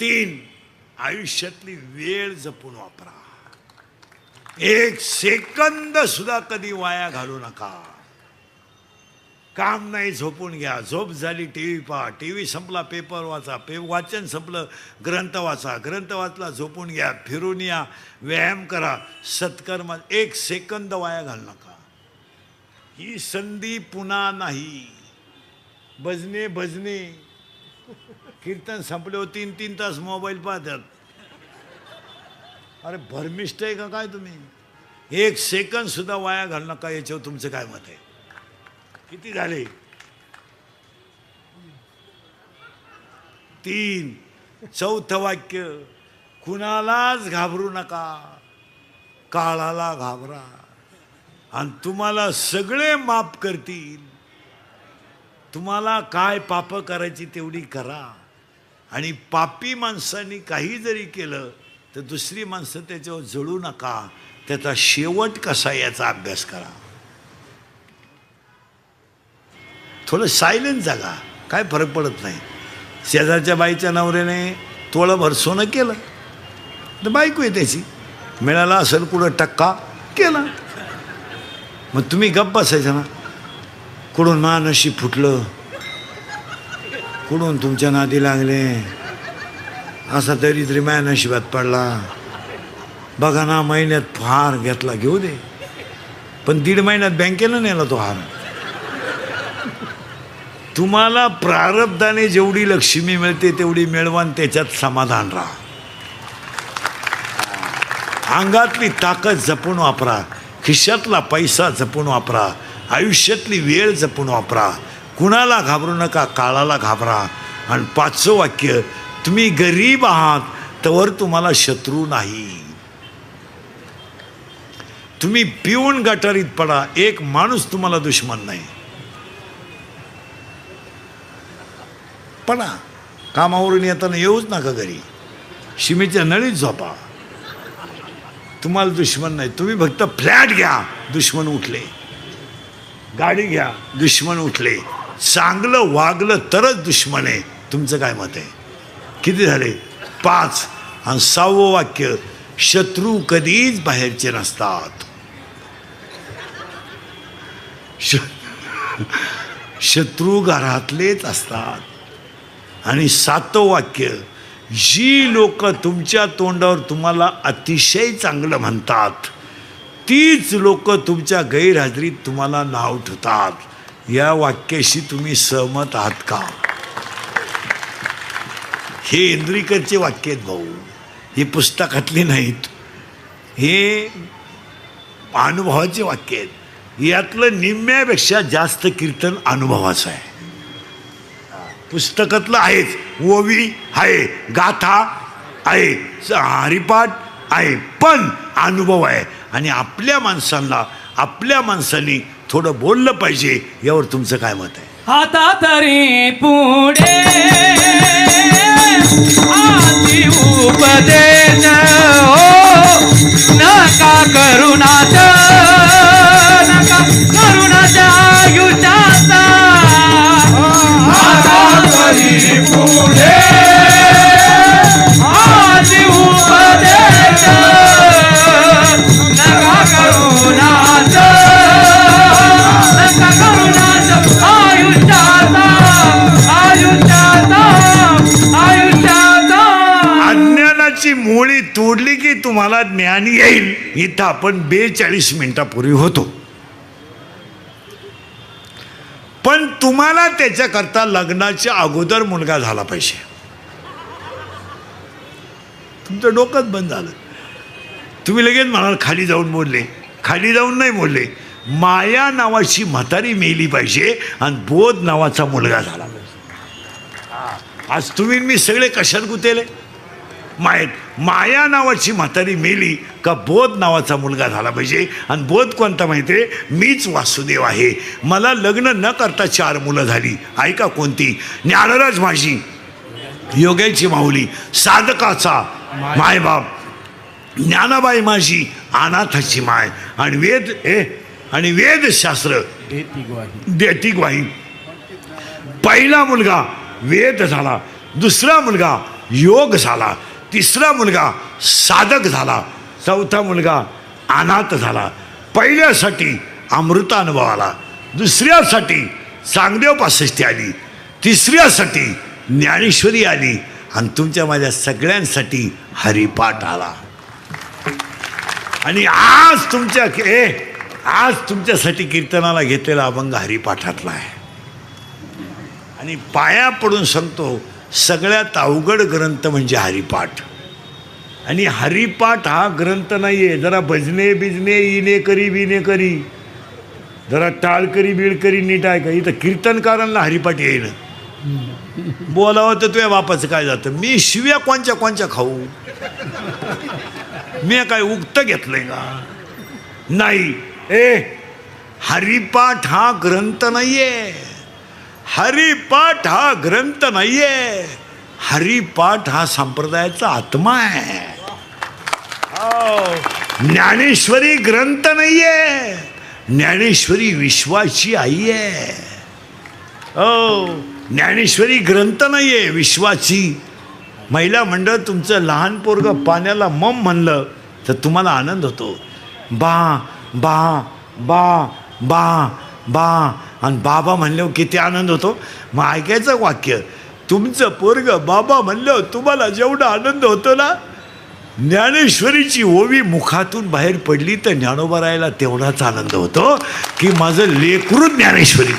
3 आयुष्यातली वेळ जपून वापरा. 1 सेकंद सुद्धा कधी वाया घालू नका. काम नाही झोपून घ्या. झोप झाली टीव्ही पहा. टीव्ही संपला पेपर वाचा. वाचन संपलं ग्रंथ वाचा. ग्रंथ वाचला झोपून घ्या. फिरून या. व्यायाम करा. सत्कर्म. 1 सेकंद वाया घालू नका. ही संधी पुन्हा नाही. भजने भजने कीर्तन संपले 3-3 तास मोबाईल पाहतात. अरे भरमिष्ट आहे का काय तुम्ही? 1 सेकंद सुद्धा वाया घालू नका. याच्यावर तुमचं काय मत आहे? किती झाले? 3. चौथं वाक्य, कुणालाच घाबरू नका, काळाला घाबरा आणि तुम्हाला सगळे माफ करतील. तुम्हाला काय पाप करायची तेवढी करा. आणि पापी माणसांनी काही जरी केलं तर दुसरी माणसं त्याच्यावर जळू नका. त्याचा शेवट कसा याचा अभ्यास करा. थोडं सायलेंट जागा. काय फरक पडत नाही. शेजारच्या बाईच्या नवऱ्याने तोळभर सोनं केलं तर बायको आहे त्याची. मिळाला असेल कुठं टक्का केला. मग तुम्ही गप्प बसायचं ना. कुठून नशीब फुटलं, कुठून तुमच्या नादी लागले, असा तरी माझ्या नशिबात पडला. बघा ना, महिन्यात हार घेतला, घेऊ दे, पण 1.5 महिन्यात बँकेनं नेला तो हार. तुम्हाला प्रारब्धाने जेवढी लक्ष्मी मिळते तेवढी मिळवा आणि त्याच्यात समाधान राहा. अंगातली ताकद जपून वापरा. खिशातला पैसा जपून वापरा. आयुष्यातली वेळ जपून वापरा. कुणाला घाबरू नका, काळाला घाबरा. आणि 5वं वाक्य, तुम्ही गरीब आहात तर तुम्हाला शत्रू नाही. तुम्ही पिऊन गटारीत पडा, एक माणूस तुम्हाला दुश्मन नाही. पडा, कामावरून येताना येऊच नका घरी. शिमेच्या नळीत झोपा, तुम्हाला दुश्मन नाही. तुम्ही फक्त फ्लॅट घ्या, दुश्मन उठले. गाडी घ्या, दुश्मन उठले. चांगलं वागलं तरच दुश्मन आहे. तुमचं काय मत आहे? किती झाले? 5. आणि 6वं वाक्य, शत्रू कधीच बाहेरचे नसतात. शत्रू घरातलेच असतात. आणि 7वं वाक्य, जी लोक तुमच्या तोंडावर तुम्हाला अतिशय चांगलं म्हणतात तीच लोक तुमच्या गैरहजेरीत तुम्हाला नाव ठेवतात. या वाक्याशी तुम्ही सहमत आहात का? हे इंद्रिकरचे वाक्य आहेत भाऊ. ही पुस्तकातली नाहीत. हे अनुभवाचे वाक्य आहेत. यातलं निम्म्यापेक्षा जास्त कीर्तन अनुभवाचं आहे. पुस्तकातलं आहेच, ओवी आहे, गाथा आहे, हरिपाठ आहे, पण अनुभव आहे. आणि आपल्या माणसांनी थोडं बोललं पाहिजे. यावर तुमचं काय मत आहे? आता तरी पुढे आती उपदेश नका करुणाचा, नका करुणाचा युजाचा. आता तरी पुढे आती उपदेश नका करुणाचा, नका करुणाचा आयुष्याचा, आयुष्याचा, आयुष्याचा. अज्ञानाची मुळी तोडली की तुम्हाला ज्ञान येईल. इथं आपण 42 मिनिटापूर्वी होतो. पण तुम्हाला त्याच्याकरता लग्नाच्या अगोदर मुलगा झाला पाहिजे. तुमचं डोकंच बंद झालं. तुम्ही लगेच म्हणाल खाली जाऊन बोलले. खाली जाऊन नाही बोलले. माया नावाची म्हातारी मेली पाहिजे आणि बोध नावाचा मुलगा झाला पाहिजे. आज तुम्ही मी सगळे कशात गुतेले? माया नावाची म्हातारी मेली का बोध नावाचा मुलगा झाला पाहिजे. आणि बोध कोणता माहिती आहे? मीच वासुदेव आहे. मला लग्न न करता 4 मुलं झाली. ऐका कोणती? ज्ञानराज माझी, योग्याची माऊली, साधकाचा मायबाप, ज्ञानाबाई माझी, अनाथाची माय, आणि वेदशास्त्र देती ग्वाही. पहिला मुलगा वेद झाला, दुसरा मुलगा योग झाला, तिसरा मुलगा साधक झाला, चौथा मुलगा अनाथ झाला. पहिल्यासाठी अमृतानुभव आला, दुसऱ्यासाठी चांगदेव पासष्टी आली, तिसऱ्यासाठी ज्ञानेश्वरी आली आणि तुमच्या माझ्या सगळ्यांसाठी हरिपाठ आला. आणि आज तुमच्यासाठी कीर्तनाला घेतलेला अभंग हरिपाठातला आहे. आणि पाया पडून सांगतो, सगळ्यात अवघड ग्रंथ म्हणजे हरिपाठ. आणि हरिपाठ हा ग्रंथ नाही आहे जरा भजने बिजने इने करी बिने करी, जरा टाळकरी बिळकरी नीट आहे का. इथं कीर्तनकारांना हरिपाठ येईन, बोलावं तर तुझ्या बापाचं काय जातं. मी शिव्या कोणच्या खाऊ, मी काय उक्त घेतलंय का. नाही, हरिपाठ हा ग्रंथ नाहीये, हरिपाठ हा ग्रंथ नाहीये, हरिपाठ हा संप्रदायाचा आत्मा आहे. ज्ञानेश्वरी ग्रंथ नाहीये, ज्ञानेश्वरी विश्वाची आई आहे. ज्ञानेश्वरी ग्रंथ नाहीये, विश्वाची. महिला मंडळ तुमचं लहान पोरगं पाण्याला मम म्हणलं तर तुम्हाला आनंद होतो. बा बा बा बा बा आणि बाबा म्हणल्यावर किती आनंद होतो. मग ऐकायचं वाक्य, तुमचं पोरगं बाबा म्हणल्यावर तुम्हाला जेवढा आनंद होतो ना, ज्ञानेश्वरीची ओवी मुखातून बाहेर पडली तर ज्ञानोबा राहायला तेवढाच आनंद होतो की माझं लेकरू ज्ञानेश्वरी.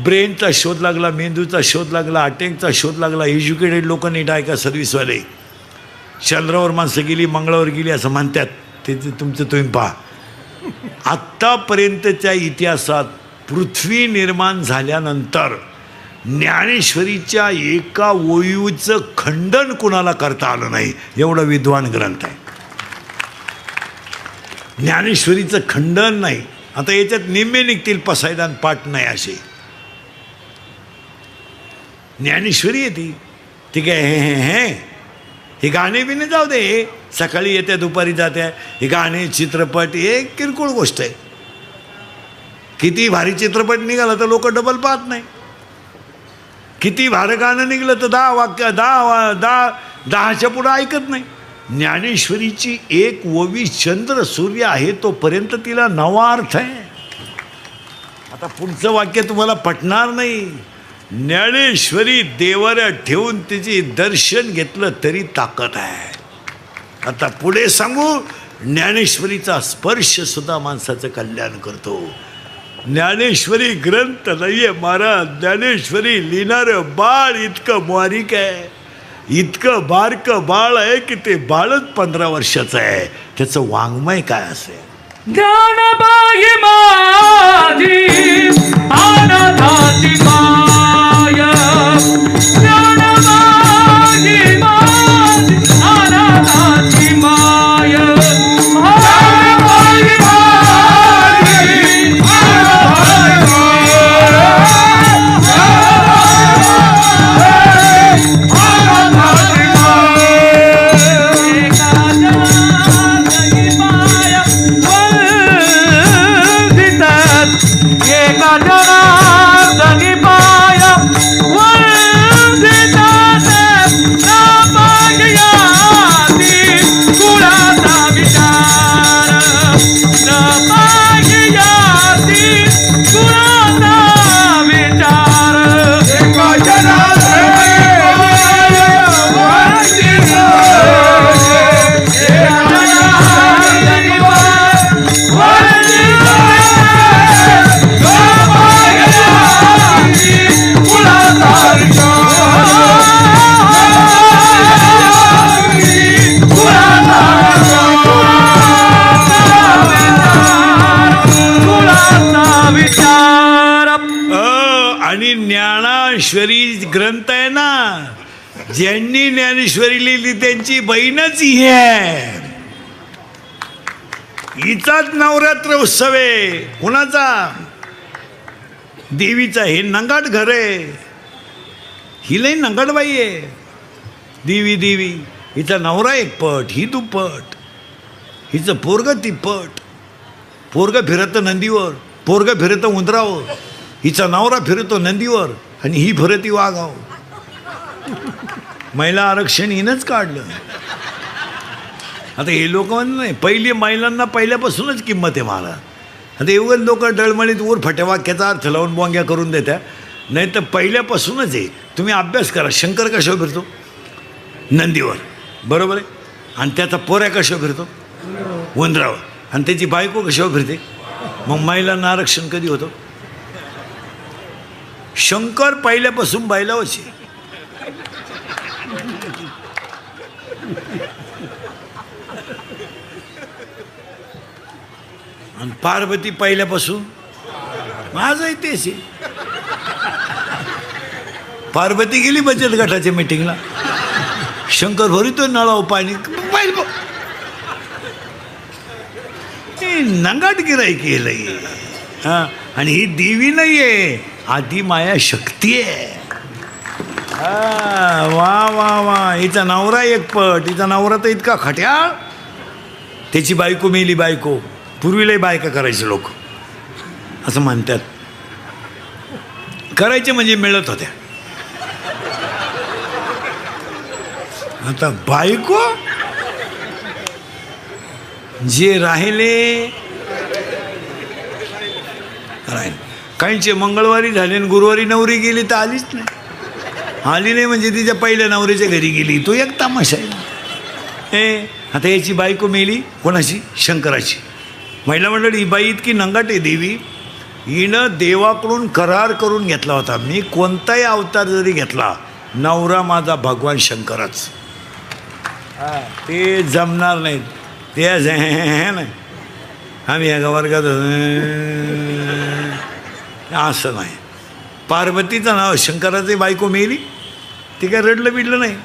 ब्रेनचा शोध लागला, मेंदूचा शोध लागला, अटेकचा शोध लागला. एज्युकेटेड लोक नीट आहे का, सर्व्हिसवाले. चंद्रावर माणसं गेली, मंगळावर गेली असं म्हणतात, ते तुमचं तुम्ही पहा. आत्तापर्यंतच्या इतिहासात पृथ्वी निर्माण झाल्यानंतर ज्ञानेश्वरीच्या एका ओवीचं खंडन कुणाला करता आलं नाही, एवढा विद्वान ग्रंथ आहे. ज्ञानेश्वरीचं खंडन नाही. आता याच्यात निम्मे निघतील पसायदान पाठ नाही असे. ज्ञानेश्वरी आहे ती काय हे गाणे बी नाही, जाऊ दे, सकाळी येत्या दुपारी जात्या, हे गाणे चित्रपट हे किरकोळ गोष्ट आहे. किती भारी चित्रपट निघाला तर लोक डबल पाहत नाही. किती भारी गाणं निघलं तर 10 वाक्य 10च्या पुढं ऐकत नाही. ज्ञानेश्वरीची एक ओवी चंद्र सूर्य आहे तोपर्यंत तिला नवा अर्थ आहे. आता पुढचं वाक्य तुम्हाला पटणार नाही. ज्ञानेश्वरी देवाऱ्यात ठेवून तिचे दर्शन घेतलं तरी ताकद आहे. आता पुढे सांगू, ज्ञानेश्वरीचा स्पर्श सुद्धा माणसाचं कल्याण करतो. ज्ञानेश्वरी ग्रंथ नाहीये महाराज, ज्ञानेश्वरी लिहिणारं बाळ इतकं बारीक आहे, इतकं बारकं बाळ आहे की ते बाळच 15 वर्षाचं आहे. त्याचं वाङ्मय काय असेल. ज्ञानबाई माझी अनाथाची माय, ज्ञानबाई माझी अनाथाची माय, ज्ञानबाई माझी अनाथाची ज्ञानेश्वरी ग्रंथ आहे ना, ज्यांनी ज्ञानेश्वरी लिहिली त्यांची बहीणच ही आहे. हिचाच नवरात्र उत्सव आहे. कुणाचा? देवीचा. हे नंगाट घर आहे, ही लई नंगाटबाई आहे. देवी देवी, हिचा नवरा एक पट, ही दुप्पट, हिचं पोरगं तिप्पट. पोरगं फिरतं नंदीवर, पोरगं फिरतं उंदरावर, हिचा नवरा फिरतो नंदीवर. आणि ही भरती वागाव. महिला आरक्षण हिनंच काढलं. आता हे लोक म्हणत नाही, पहिली महिलांना पहिल्यापासूनच किंमत आहे मला. आता एवढं लोक डळमळीत वर फट्या वाक्याचा अर्थ लावून बोंग्या करून देत्या. नाही तर पहिल्यापासूनच आहे. तुम्ही अभ्यास करा. शंकर कशावर फिरतो? नंदीवर, बरोबर आहे. आणि त्याचा पोऱ्या कशावर फिरतो? उंदरावर. आणि त्याची बायको कशावर फिरते? मग महिलांना आरक्षण कधी होतं? शंकर पहिल्यापासून बैलावरची. आणि पार्वती पहिल्यापासून माझंही तेच आहे. पार्वती गेली बचत गटाच्या मीटिंगला, शंकर भरितो नळाव पाणी. नंगाट गिराईक केलंय. हां, आणि ही देवी नाही आहे, आधी माया शक्ती आहे. वा वा वा. हिचा नवरा एकपट, हिचा नवरा तर इतका खट्याळ. त्याची बायको मेली. बायको पूर्वीलाही बायका करायचे लोक असं म्हणतात. करायचे म्हणजे मिळत होत्या. आता बायको जे राहिले काहींचे मंगळवारी झाले आणि गुरुवारी नवरी गेली तर आलीच नाही. आली नाही म्हणजे तिच्या पहिल्या नवरीच्या घरी गेली. तो एक तमाशा आहे. आता याची बायको मेली. कोणाची? शंकराची. महिला मंडळी, ही बाई इतकी नंगाट आहे देवी, हिनं देवाकडून करार करून घेतला होता, मी कोणताही अवतार जरी घेतला, नवरा माझा भगवान शंकरच. ते जमणार नाहीत. ते नाही आम्ही एका वर्गात असं नाही. पार्वतीचं नाव शंकराची बायको मेली, ती काय रडलं बिडलं नाही.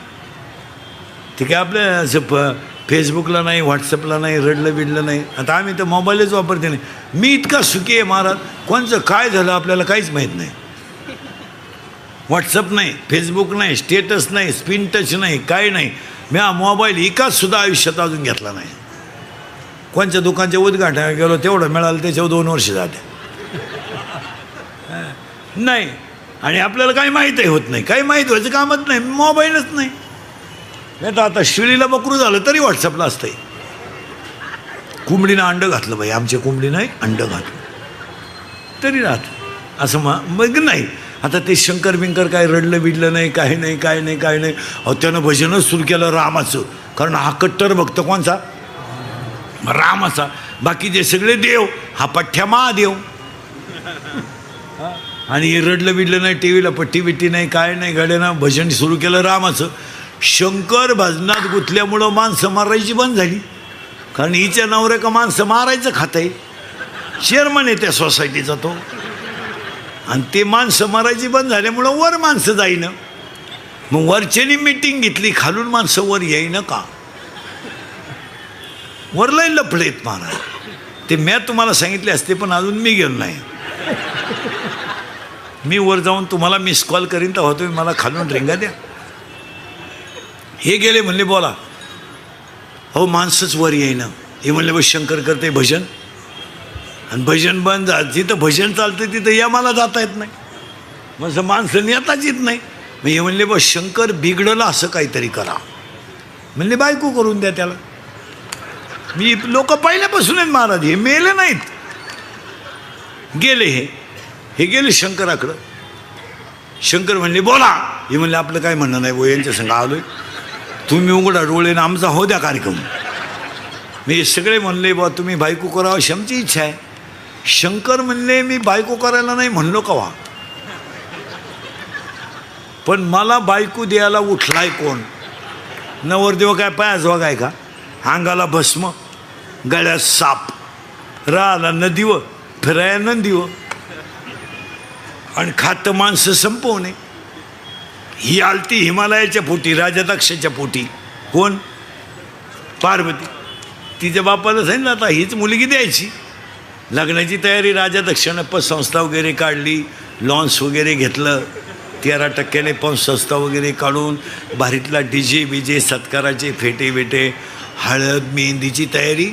ती काय आपल्या असं फेसबुकला नाही, व्हॉट्सअपला नाही, रडलं बिडलं नाही. आता आम्ही तर मोबाईलच वापरते नाही. मी इतका सुखी आहे महाराज, कोणचं काय झालं आपल्याला काहीच माहीत नाही. व्हॉट्सअप नाही, फेसबुक नाही, स्टेटस नाही, स्पिन टच नाही, काय नाही. मी हा मोबाईल एकाच सुद्धा आयुष्यात अजून घेतला नाही. कोणच्या दुकानच्या उद्घाटनाला गेलो तेवढं मिळालं, त्याच्यावर 2 वर्ष जाते नाही. आणि आपल्याला काही माहीतही होत नाही, काही माहीत व्हायचं कामच नाही, मोबाईलच नाही. नाही तर आता शिळीला बकरू झालं तरी व्हॉट्सअपला असतंय. कोंबडीनं अंडं घातलं बाई, आमच्या कोंबडीनं अंडं घातलं तरी राहत असं मग नाही. आता ते शंकर बिंकर काय रडलं बिडलं नाही, काही नाही, काय नाही, काय नाही. अहो त्यानं भजनच सुरू केलं रामाचं, कारण हा कट्टर भक्त कोणचा? रामाचा. बाकीचे सगळे देव, हा पठ्ठ्या महादेव. आणि हे रडलं बिडलं नाही, टी व्हीला पट्टी बिट्टी नाही, काय नाही, गड्यानं भजन सुरू केलं रामाचं. शंकर भजनात गुंतल्यामुळं माणसं मारायची बंद झाली, कारण हिच्या नवऱ्या का माणसं मारायचं खात आहे. चेअरमन आहे त्या सोसायटीचा तो. आणि ते माणसं मारायची बंद झाल्यामुळं वर माणसं जाईनं. मग वरच्यानी मिटिंग घेतली, खालून माणसं वर येईनं का? वर लय लफडेत महाराज. ते मी तुम्हाला सांगितले असते, पण अजून मी गेलो नाही. मी वर जाऊन तुम्हाला मिस कॉल करीन, तेव्हा तुम्ही मला खालून रिंगा द्या. हे गेले म्हणले बोला. हो माणसंच वर येईनं. हे म्हणले बस शंकर करते भजन, आणि भजन बंद झालं. जिथं भजन चालतं तिथं या मला जाता येत नाही, मग माणसं येताच येत नाही. मग हे म्हणले बस शंकर बिघडलं असं काहीतरी करा. म्हणले बायको करून द्या त्याला. मी लोक पहिल्यापासून आहेत महाराज, हे मेले नाहीत. गेले हे गेले शंकराकडं. शंकर म्हणले बोला. हे म्हणले आपलं काय म्हणणं नाही, यांच्या संग आलोय, तुम्ही उघडा डोळे ना, आमचा हो द्या कार्यक्रम. मी सगळे म्हणले बा तुम्ही बायको करावं अशी आमची इच्छा आहे. शंकर म्हणले मी बायको करायला नाही म्हणलो कवा, पण मला बायको द्यायला उठलाय कोण? नवरदेव काय पायाजवा काय का? अंगाला भस्म, गळ्यात साप, राहायला नदीवर, फिराया नंदीवर, आणि खातं माणसं संपवणे. ही आलती हिमालयाच्या पोटी, राजदक्षाच्या पोटी. कोण? पार्वती. तिच्या बापाला सांगितलं आता हीच मुलगी द्यायची. लग्नाची तयारी राजदक्षानं पतसंस्था वगैरे काढली, लॉन्स वगैरे घेतलं, 13% पतसंस्था वगैरे काढून भारीतला डीजे बीजे, सत्काराचे फेटे बेटे, हळद मेहंदीची तयारी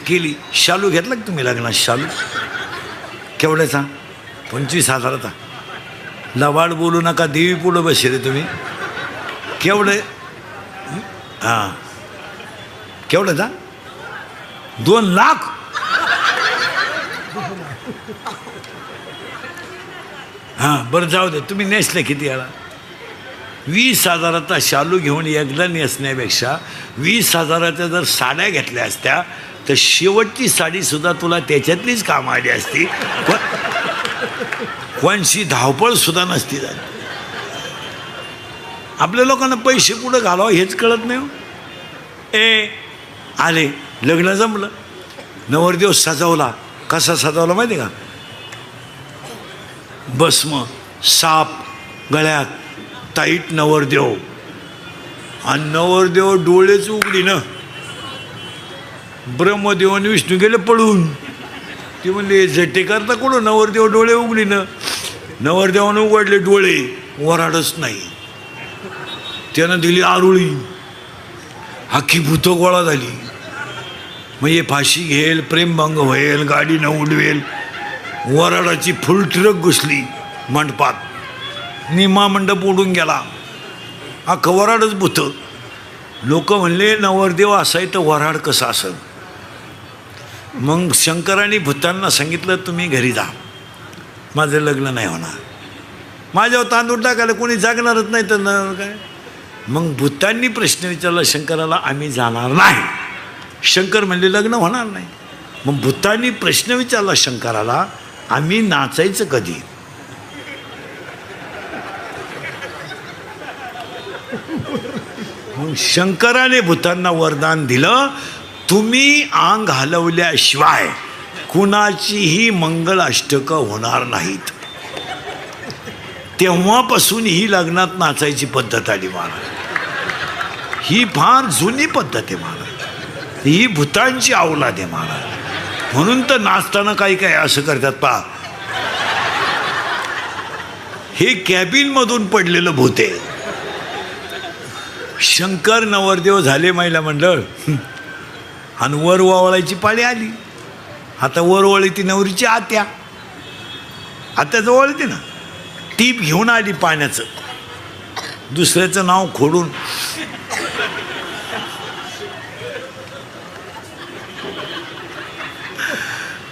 केली. शालू घेतला का तुम्ही लग्नात? शालू केवढ्याचा? 25,000 आता लवाड बोलू नका, देवी पुढं बसले तुम्ही. केवढं? हां केवढं जा 2 लाख. हां बरं जाऊ दे, तुम्ही नेसले किती याला? 20,000चा शालू घेऊन एकदा नेसण्यापेक्षा 20,000च्या जर साड्या घेतल्या असत्या तर शेवटची साडीसुद्धा तुला त्याच्यातलीच काम आली असती. कोणशी धावपळसुद्धा नसती झाली. आपल्या लोकांना पैसे कुठं घालावं हेच कळत नाही. आले लग्न जमलं, नवरदेव सजवला. कसा सजवला माहिती का? भस्म, साप गळ्यात, टाईट नवरदेव. आणि नवरदेव डोळेच उघडी ना. ब्रह्मदेव आणि विष्णू गेले पळून. ती म्हणले झटे करता कुठं? नवरदेव डोळे उघडी ना. नवरदेवानं उघडले डोळे, वराडच नाही. त्यानं दिली आरुळी, अख्खी भूतं गोळा झाली. मग हे फाशी घेईल, प्रेमभंग होईल, गाडीनं उडवेल. वराडाची फुल ट्रक घुसली मंडपात. निमा मंडप उडून गेला, अख्खं वराडच भूतं. लोक म्हणले नवरदेव असाय तर वराड कसं असेल? मग शंकराने भूतांना सांगितलं तुम्ही घरी जा, माझं लग्न नाही होणार. माझ्यावर तांदूळ टाकायला कोणी जागणारच नाही तर काय. मग भूतांनी प्रश्न विचारला शंकराला, आम्ही जाणार नाही. शंकर म्हणले लग्न होणार नाही. मग भूतांनी प्रश्न विचारला शंकराला, आम्ही नाचायचं कधी? मग शंकराने भूतांना वरदान दिलं, तुम्ही अंग हलवल्याशिवाय कुणाचीही मंगल अष्टकं होणार नाहीत. तेव्हापासून ही लग्नात नाचायची पद्धत आली महाराज. ही फार जुनी पद्धत आहे महाराज. ही भूतांची अवलाद आहे महाराज. म्हणून तर नाचताना काही काय असं करतात पहा. हे कॅबिनमधून पडलेलं भूत आहे. शंकर नवरदेव झाले महिला मंडळ आणि वर वावळायची पाळी आली. आता वर वळी ती नवरीची आत्या. आत्याजवळ येते ना, टीप घेऊन आली पाण्याचं, दुसऱ्याचं नाव खोडून.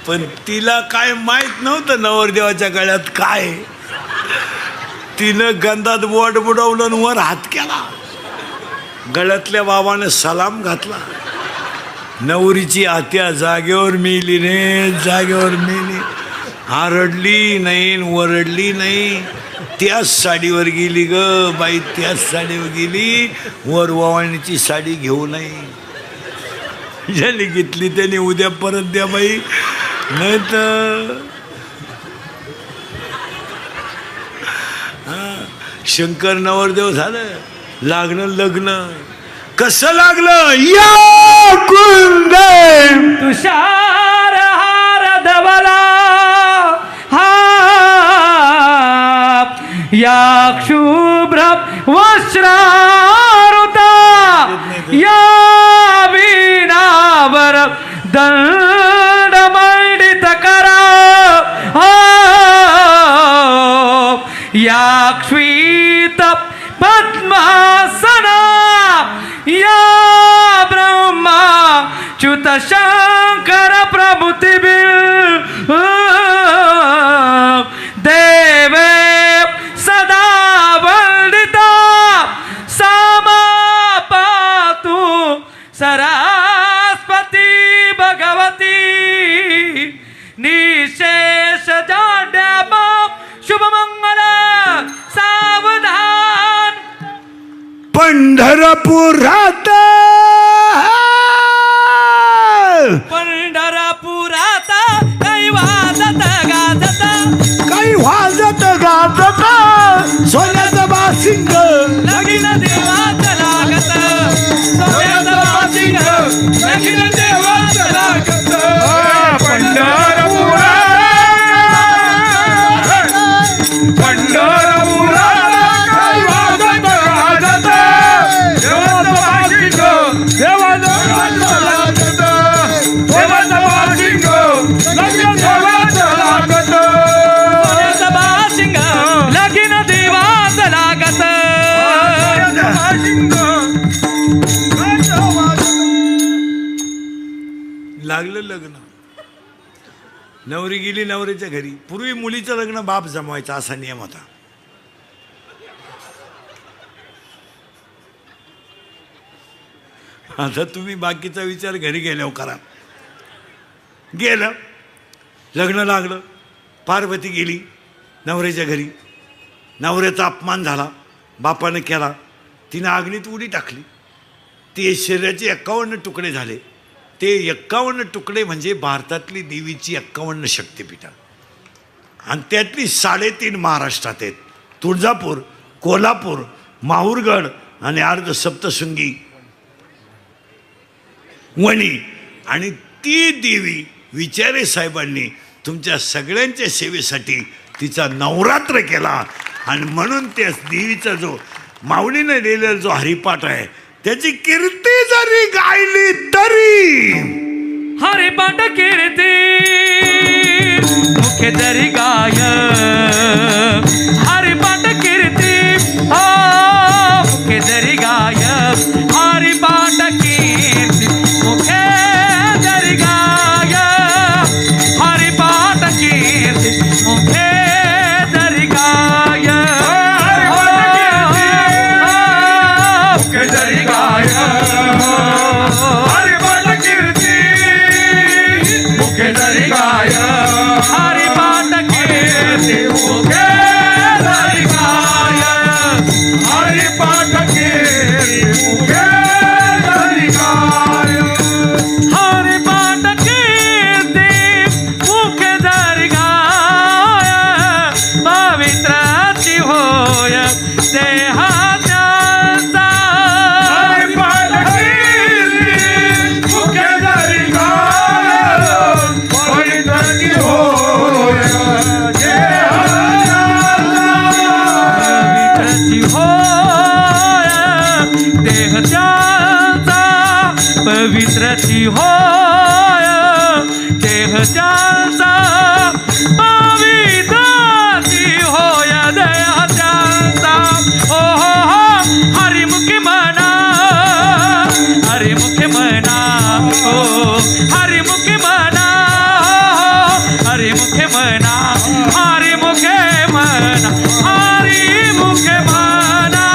पण तिला काय माहीत नव्हतं नवरदेवाच्या गळ्यात काय. तिनं गंधात बोट बुडवलं आणि वर हात केला. गळ्यातल्या बाबाने सलाम घातला. नवरीची आत्या जागेवर मेली रे, जागेवर मेली. आरडली नाही, वरडली नाही. त्याच साडीवर गेली ग बाई, त्याच साडीवर गेली. वर वावळणीची साडी घेऊ नये. ज्याने घेतली त्याने उद्या परत द्या बाई, नाही तर. शंकर नवरदेव झालं, लागलं लग्न. कसं लागलं? या कुंदे तुषार हार धवला हा या शुभ्र वस्त्रारुता या वीणावर दंड मंडित करा या क्षित पद्मासना या ब्रह्मा च्युत शंकर प्रभुतिबिल देवे सदा वंदिता सामा पातु सरस्वती भगवती निशेष जाड्यामा शुभमंगल सावधान. पंढरपुरात पंढरपुरात काही वाजत गाजत, काही वाजत गाजत सोन्याचं बासिंग लगीन देवाचं लागत, सोन्याचं बाशिंग लगीन देवाचं लागत. पंढरपुरात पंढरपुरात काही वाजत गाजत, देवाचं बाशिंग देवाचं लागत, देवाचं बाशिंग लगीन देवाचं लागत. लागलं लग्न. नवरी गेली नवऱ्याच्या घरी. पूर्वी मुलीचं लग्न बाप जमवायचा असा नियम होता. आता तुम्ही बाकीचा विचार घरी गेल्यावर करा. गेलं लग्न लागलं. पार्वती गेली नवऱ्याच्या घरी. नवऱ्याचा अपमान झाला बापानं केला. तिनं अग्नीत उडी टाकली. ते शरीराचे 51 तुकडे झाले. ते 51 तुकडे म्हणजे भारतातली देवीची 51 शक्तिपीठं. आणि त्यातली 3.5 महाराष्ट्रात आहेत. तुळजापूर, कोल्हापूर, माहूरगड आणि अर्ध सप्तशृंगी वणी. आणि ती देवी विचारे साहेबांनी तुमच्या सगळ्यांच्या सेवेसाठी तिचा नवरात्र केला. आणि म्हणून त्या देवीचा जो माऊलीने लिहिलेला जो हरिपाठ आहे त्याची कीर्ती जरी गायली तरी हरिपाठ कीर्ती मुखे तरी गाय. हरिपाठ कीर्ती हो मुखे तरी गाय. हरिपाठ कीर्ती मुखे तरी गाय. हरिपाठ कीर्ती मुखे तरी गाय. मुखे तरी गाय. हरिपाठ कीर्ती मुखे तरी गाय. हरिपाठ कीर्ती मुखे तरी गाय. हरिपाठ कीर्ती मुखे तरी गाय. हरिपाठ कीर्ती मुखे तरी गाय. पवित्राची होय देहाचा. हरिपाठ कीर्ती मुखे तरी गाय. पवित्राची होय देहाचा. पवित्राची होय देहाचा. पवित्राची होय देहाचा. पवित्राची होय देहाचा. हो हो हो हरिमुखी म्हणा. हरिमुखी म्हणा. हो हरिमुखी म्हणा. हरिमुखे म्हणा. हरिमुखे म्हणा. हरिमुखे म्हणा.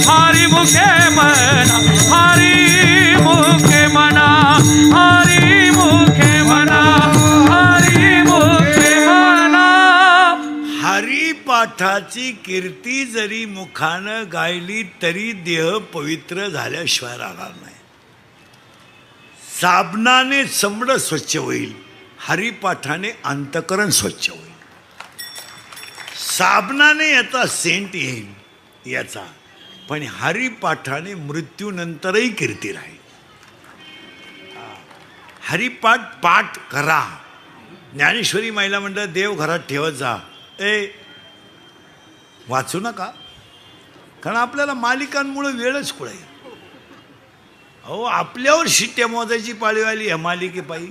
हरिमुखे म्हणा. हरिमुखे म्हणा. हरिमुखे म्हणा. हरिमुखे म्हणा. हरिपाठाची कीर्ती जरी मुखानं गायली तरी देह पवित्र झाल्याशिवाय राहणार नाही. साबणाने चमडं स्वच्छ होईल. हरिपाठाने अंतकरण स्वच्छ होईल. साबणाने याचा सेंट येईल याचा, पण हरिपाठाने मृत्यूनंतरही कीर्ती राहील. हरिपाठ पाठ करा. ज्ञानेश्वरी महिला मंडळ देव घरात ठेवत जा. वाचू नका, कारण आपल्याला मालिकांमुळे वेळच कुठे. अहो आपल्यावर शिट्ट्या मोजायची पाळी आली ह्या मालिकेपायी.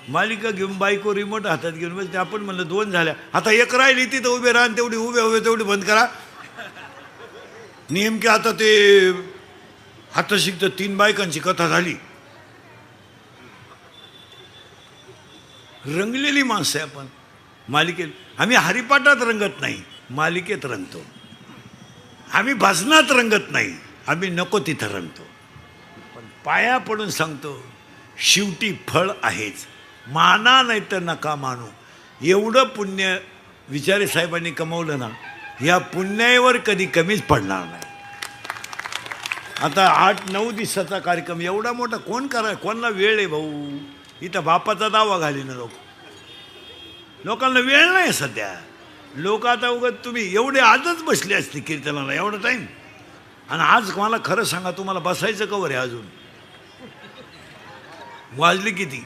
मालिका घेऊन बाईको रिमोट हातात घेऊन बस. आपण म्हणलं 2 झाल्या, आता 1 राहिली तिथं उभे राहा. तेवढी उभे तेवढी बंद करा. नेमके आता ते आता शिकतं 3 बायकांची कथा झाली. रंगलेली माणसं आहे आपण मालिकेत. आम्ही हरिपाठात रंगत नाही, मालिकेत रंगतो. आम्ही भजनात रंगत नाही, आम्ही नको तिथं रंगतो. पण पाया पडून सांगतो, शेवटी फळ आहेच. माना नाही तर नका मानू. एवढं पुण्य विचारे साहेबांनी कमवलं ना, या पुण्यावर कधी कमीच पडणार नाही. आता 8-9 दिवसाचा कार्यक्रम एवढा मोठा कोण करा. कोणाला वेळ आहे भाऊ. इथं बापाचा दावा घाली ना लोकांना वेळ नाही सध्या. लोक आता उगत तुम्ही एवढे आजच बसले असते कीर्तनाला एवढा टाईम. आणि आज मला खरं सांगा, तुम्हाला बसायचं कवर आहे. अजून वाजले किती?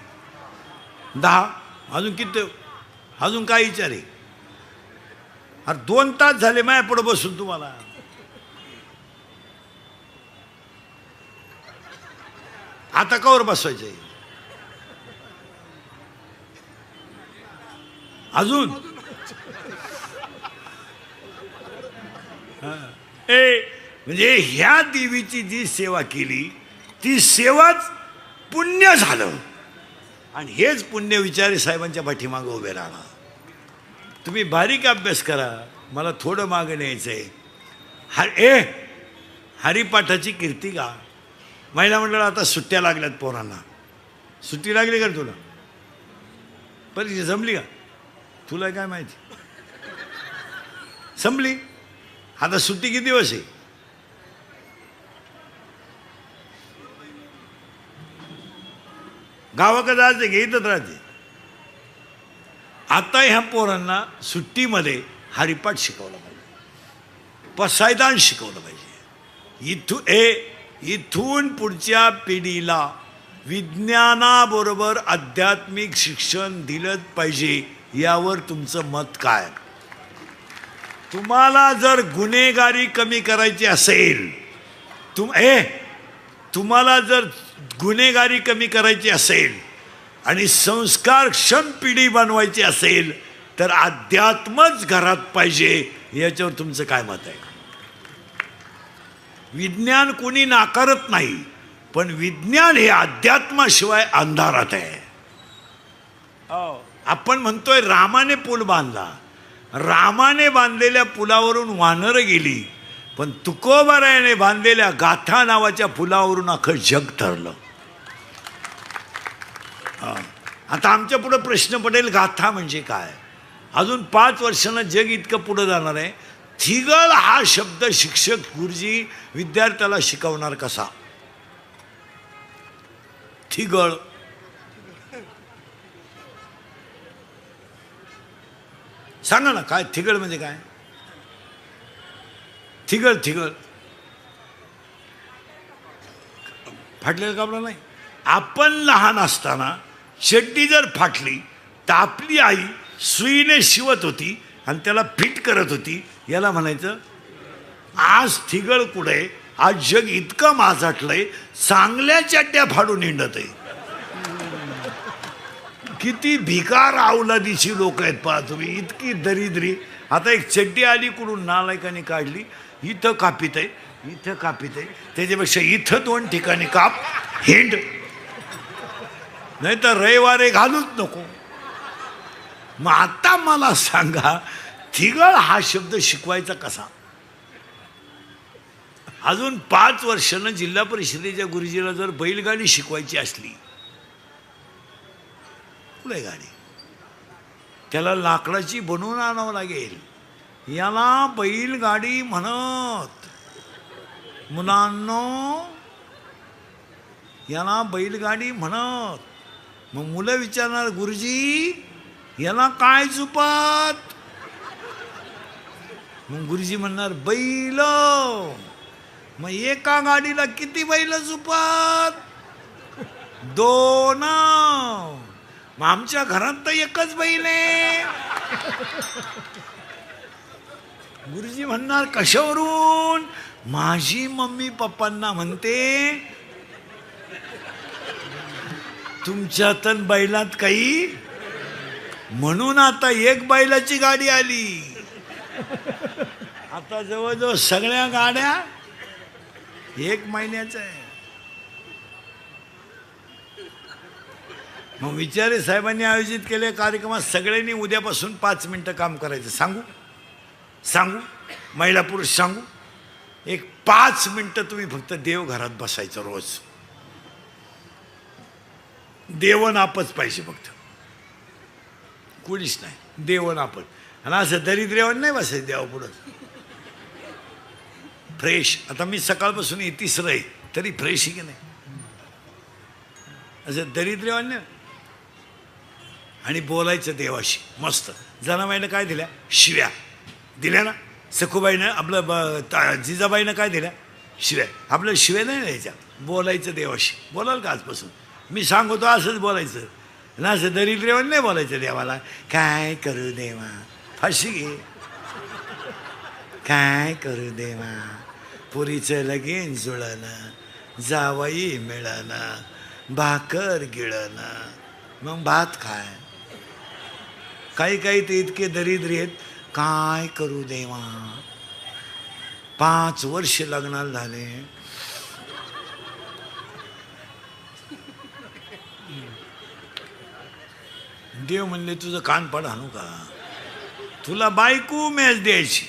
10. अजून किती? अजून काय विचार आहे? अरे 2 तास झाले माझ्या पुढे बसून तुम्हाला. आता कवर बसवायचं आहे अजून? म्हणजे ह्या देवीची जी सेवा केली ती सेवाच पुण्य झालं. आणि हेच पुण्य विचारे साहेबांच्या पाठीमागं उभे राहणार. तुम्ही बारीक अभ्यास करा, मला थोडं मागं न्यायचं आहे. हरिपाठाची कीर्ती गा. महिला मंडळ आता सुट्ट्या लागल्यात पोरांना. सुट्टी लागली का तुला? परीक्षा जमली का? तुला काय माहिती? संपली. आता सुट्टी किती दिवस आहे? गावाकडे जायचं की इथंच राहते? आता ह्या पोरांना सुट्टीमध्ये हरिपाठ शिकवलं पाहिजे, पसायदान शिकवलं पाहिजे. इथून पुढच्या पिढीला विज्ञानाबरोबर आध्यात्मिक शिक्षण दिलंच पाहिजे. यावर तुमचं मत काय? तुम्हाला जर गुन्हेगारी कमी करायची असेल, तुम्हाला जर गुन्हेगारी कमी करायची असेल आणि संस्कारक्षम पिढी बनवायची असेल तर अध्यात्मच घरात पाहिजे. याच्यावर तुमचं काय मत आहे? विज्ञान कोणी नाकारत नाही, पण विज्ञान हे अध्यात्माशिवाय अंधारात आहे. आपण म्हणतोय रामाने पूल बांधला. रामाने बांधलेल्या पुलावरून वानरं गेली, पण तुकोबारायाने बांधलेल्या गाथा नावाच्या पुलावरून अख्खं जग ठरलं. आता आमच्या पुढं प्रश्न पडेल, गाथा म्हणजे काय? अजून 5 वर्षांना जग इतकं पुढं जाणार आहे. थिगळ हा शब्द शिक्षक गुरुजी विद्यार्थ्याला शिकवणार कसा? थिगळ सांगा ना, काय थिगळ म्हणजे काय? थिगळ फाटलेलं कापड नाही. आपण लहान असताना चड्डी जर फाटली तर आपली आई सुईने शिवत होती आणि त्याला फिट करत होती. याला म्हणायचं. आज थिगळ कुठे? आज जग इतकं माजाटलंय, चांगल्या चड्ड्या फाडून हिंडत आहे. किती भिकार अवलादीची लोक आहेत पहा तुम्ही, इतकी दरिद्री. आता एक चड्डी आली कुठून नालायकाने काढली, इथं कापित आहे, इथं कापित आहे, त्याच्यापेक्षा इथं 2 ठिकाणी काप, हिंड, नाही तर रविवारी घालूच नको. मग आता मला सांगा, थिगळ हा शब्द शिकवायचा कसा? अजून 5 वर्षानं जिल्हा परिषदेच्या गुरुजीला जर बैलगाडी शिकवायची असली, पुढे गाडी त्याला लाकडाची बनवून आणावं लागेल. याला बैलगाडी म्हणत. मुलांनो, याला बैलगाडी म्हणत. मग मुलं विचारणार, गुरुजी याला काय चुपात? मग गुरुजी म्हणणार, बैल. मग एका गाडीला किती बैल चुपात? 2. मग आमच्या घरात तर एकच बैल आहे. गुरुजी म्हणणार, कशावरून? माझी मम्मी पप्पांना म्हणते तुमच्यात बैलात काही, म्हणून आता एक बैलाची गाडी आली. आता जवळजवळ सगळ्या गाड्या 1 महिन्याच्या आहे. मग विचारे साहेबांनी आयोजित केले कार्यक्रमात सगळ्यांनी उद्यापासून 5 मिनिटं काम करायचं. सांगू महिला पुरुष सांगू, एक 5 मिनिटं तुम्ही फक्त देवघरात बसायचं रोज. देवन आपच पाहिजे फक्त, कुणीच नाही. देवन आपण. आणि असं दरिद्र्यावर नाही बसायचं देवा पुढं. फ्रेश. आता मी सकाळपासून 30 आहे तरी फ्रेश आहे की नाही? असं दरिद्र्यावर नाही. आणि बोलायचं देवाशी मस्त. जनाबाईनं काय दिल्या? शिव्या दिल्या ना. सखूबाईनं आपलं जिजाबाईनं काय दिल्या? शिव्या. आपलं शिव्या नाही द्यायच्या, बोलायचं देवाशी. बोलाल का आजपासून? मी सांगतो असंच बोलायचं ना. असं दरिद्र्यावर नाही बोलायचं देवाला. काय करू देवा, फाशी घे. काय करू देवा, पुरीचं लगीन जुळलं, जावई मिळालं, भाकर गिळलं, मग भात खाय. काही ते इतके दरिद्री आहेत. काय करू देवा, 5 वर्ष लग्नाला झाले, देव म्हणले तुझं कान पड आणू का, तुला बायको मॅच द्यायची.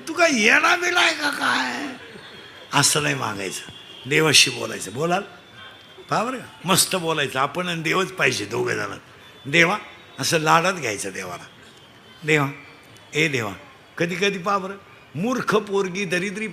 तू काय येणा बिलाय का काय, असं नाही मागायचं. देवाशी बोलायचं. बोलाल पहा बरं का, मस्त बोलायचं. आपण आणि देवच पाहिजे दोघे जण. देवा असं लाडात घ्यायचं देवाला. देवा ए देवा. कधी कधी पहा बरं, मूर्ख पोरगी दरिद्री